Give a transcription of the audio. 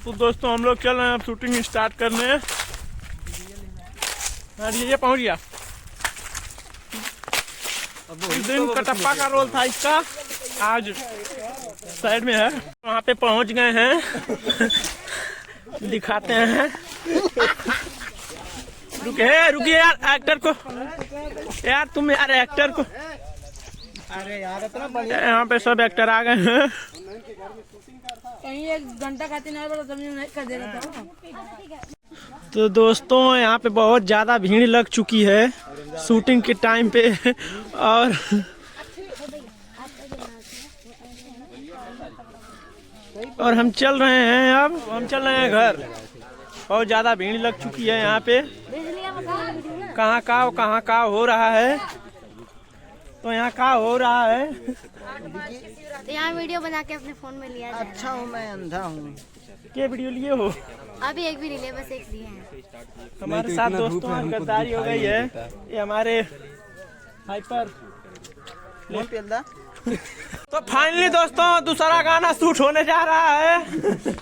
तो दोस्तों हम लोग चल रहे हैं अब शूटिंग स्टार्ट करने। ये पहुंच गया। इस दिन कटप्पा का रोल था इसका, आज साइड में है। वहाँ पे पहुंच गए हैं, दिखाते हैं। रुकिए यार एक्टर को, यार तुम यार एक्टर को, अरे यार इतना बढ़िया। यहाँ पे सब एक्टर आ गए हैं। कहीं 1 घंटा खाते नहीं कर दे रहा था। तो दोस्तों यहाँ पे बहुत ज़्यादा भीड़ लग चुकी है शूटिंग के टाइम पे, और हम चल रहे हैं, अब हम चल रहे हैं घर। बहुत ज़्यादा भीड़ लग चुकी है यहाँ पे। कहाँ का हो रहा है, तो यहाँ का हो रहा है। तो यहाँ वीडियो बना के अपने फोन में लिया जाए। अच्छा हूँ मैं, अंधा हूँ। क्या वीडियो लिए हो? अभी एक भी नहीं लिए, बस एक लिए हैं। हमारे साथ दोस्तों में गद्दारी हो गई है। ये हमारे हाइपर तो फाइनली दोस्तों दूसरा गाना शूट होने जा रहा है।